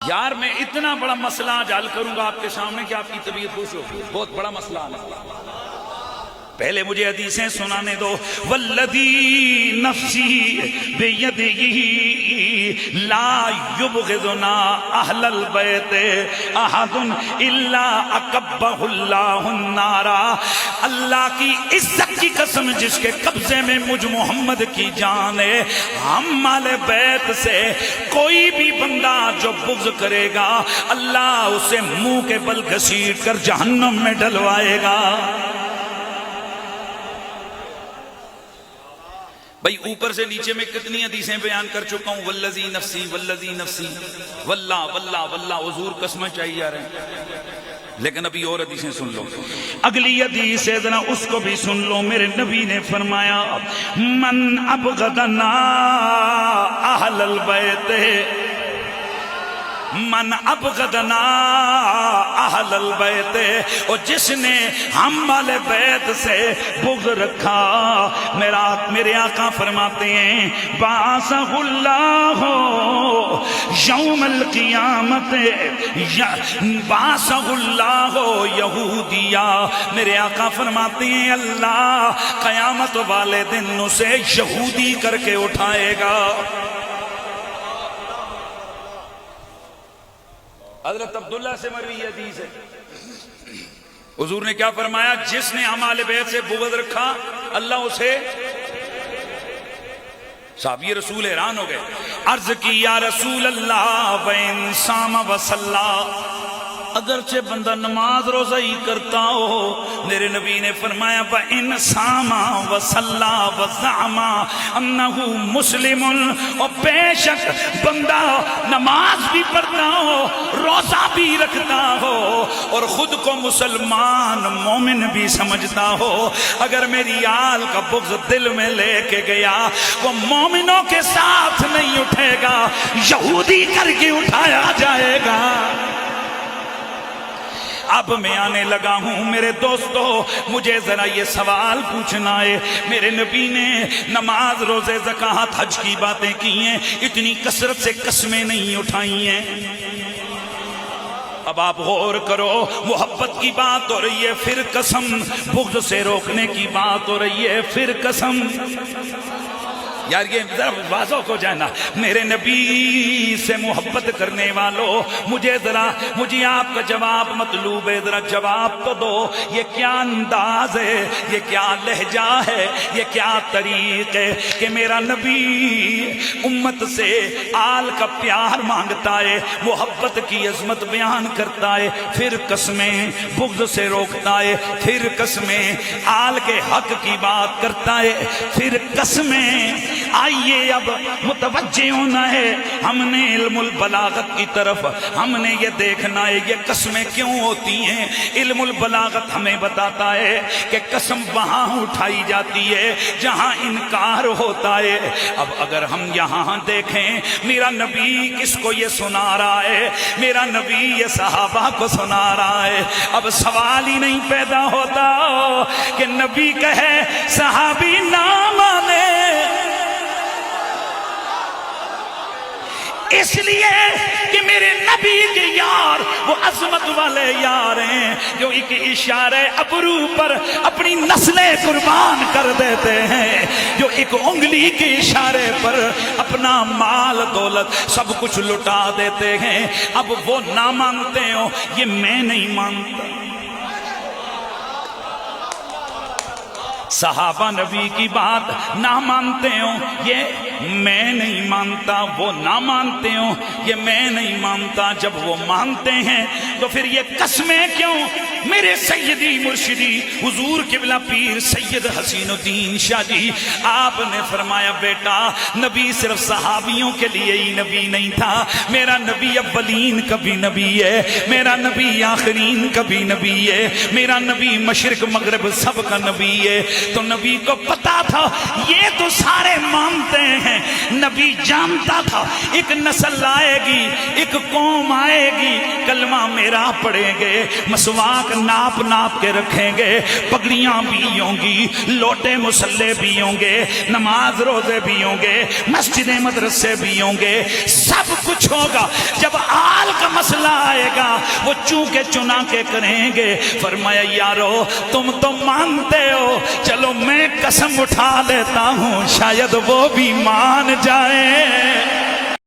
یار میں اتنا بڑا مسئلہ آج حل کروں گا آپ کے سامنے کہ آپ کی طبیعت خوش ہوگی. بہت بڑا مسئلہ ہے. پہلے مجھے حدیثیں سنانے دو. والذی نفسی بیدہ لا یبغضنا اہل البیت احد الا اکبہ اللہ النار. اللہ کی عزت کی قسم جس کے قبضے میں مجھ محمد کی جان ہے، ہم اہل بیت سے کوئی بھی بندہ جو بغض کرے گا اللہ اسے منہ کے بل گھسیٹ کر جہنم میں ڈلوائے گا. بھئی اوپر سے نیچے میں کتنی حدیثیں بیان کر چکا ہوں. والذی نفسی والذی نفسی، واللہ واللہ واللہ، حضور قسمیں چاہیے جا رہے ہیں. لیکن ابھی اور حدیثیں سن لو. اگلی حدیث ہے ذرا اس کو بھی سن لو. میرے نبی نے فرمایا من ابغضنا اہل البیت، من ابغضنا اہل البیت، اور جس نے ہم والے بیت سے بغض رکھا، میرے آقا فرماتے ہیں بعثہ اللہ یوم القیامت، بعثہ اللہ یہودیا، میرے آقا فرماتے ہیں اللہ قیامت والے دن اسے یہودی کر کے اٹھائے گا. حضرت عبداللہ سے مروی حدیث ہے. حضور نے کیا فرمایا؟ جس نے اہل بیت سے بغض رکھا اللہ اسے. صحابی رسول حیران ہو گئے. عرض کی یا رسول اللہ وَإِن صَامَ وَصَلَّى، اگرچہ بندہ نماز روزہ ہی کرتا ہو، میرے نبی نے فرمایا وَإِن صَامَ وَصَلَّى وَزَعَمَ أَنَّهُ مُسْلِمٌ، اور بے شک بندہ نماز بھی پڑھتا ہو روزہ بھی رکھتا ہو اور خود کو مسلمان مومن بھی سمجھتا ہو، اگر میری آل کا بغض دل میں لے کے گیا وہ مومنوں کے ساتھ نہیں اٹھے گا، یہودی کر کے اٹھایا جائے گا. اب میں آنے لگا ہوں میرے دوستو، مجھے ذرا یہ سوال پوچھنا ہے. میرے نبی نے نماز روزے زکوٰۃ حج کی باتیں کی ہیں، اتنی کثرت سے قسمیں نہیں اٹھائی ہیں. اب آپ غور کرو، محبت کی بات ہو رہی ہے پھر قسم، بغض سے روکنے کی بات ہو رہی ہے پھر قسم. یار یہ ذرا واضح ہو جائے نا. میرے نبی سے محبت کرنے والوں، مجھے آپ کا جواب مطلوب ہے. ذرا جواب تو دو، یہ کیا انداز ہے، یہ کیا لہجہ ہے، یہ کیا طریق ہے کہ میرا نبی امت سے آل کا پیار مانگتا ہے، محبت کی عظمت بیان کرتا ہے، پھر قسمیں بغض سے روکتا ہے، پھر قسمیں آل کے حق کی بات کرتا ہے، پھر قسمیں. آئیے اب متوجہ ہونا ہے ہم نے علم البلاغت کی طرف. ہم نے یہ دیکھنا ہے یہ قسمیں کیوں ہوتی ہیں. علم البلاغت ہمیں بتاتا ہے کہ قسم وہاں اٹھائی جاتی ہے جہاں انکار ہوتا ہے. اب اگر ہم یہاں دیکھیں میرا نبی کس کو یہ سنا رہا ہے؟ میرا نبی یہ صحابہ کو سنا رہا ہے. اب سوال ہی نہیں پیدا ہوتا کہ نبی کہے صحابی نہ مانے، اس لیے کہ میرے نبی کے یار وہ عظمت والے یار ہیں جو ایک اشارہ ابرو پر اپنی نسلیں قربان کر دیتے ہیں، جو ایک انگلی کے اشارے پر اپنا مال دولت سب کچھ لٹا دیتے ہیں. اب وہ نہ مانتے ہو یہ میں نہیں مانتا. صحابہ نبی کی بات نہ مانتے ہو یہ میں نہیں مانتا، وہ نہ مانتے ہو یہ میں نہیں مانتا. جب وہ مانتے ہیں تو پھر یہ قسمیں کیوں؟ میرے سیدی مرشدی حضور قبلہ پیر سید حسین الدین شاہ جی، آپ نے فرمایا بیٹا نبی صرف صحابیوں کے لیے ہی نبی نہیں تھا، میرا نبی اولین کا بھی نبی ہے، میرا نبی آخرین کا بھی نبی ہے، میرا نبی مشرق مغرب سب کا نبی ہے. تو نبی کو پتا تھا یہ تو سارے مانتے ہیں، نبی جانتا تھا ایک نسل آئے گی، ایک قوم آئے گی، کلمہ میرا پڑھیں گے، مسواک ناپ ناپ کے رکھیں گے، پگڑیاں بھی ہوں گی، لوٹے مسلے بھی ہوں گے، نماز روزے بھی ہوں گے، مسجد مدرسے بھی ہوں گے، سب کچھ ہوگا. جب آل مسئلہ آئے گا وہ چونکہ چنا کے کریں گے۔ فرمایا یارو تم تو مانتے ہو، چلو میں قسم اٹھا لیتا ہوں شاید وہ بھی مان جائے۔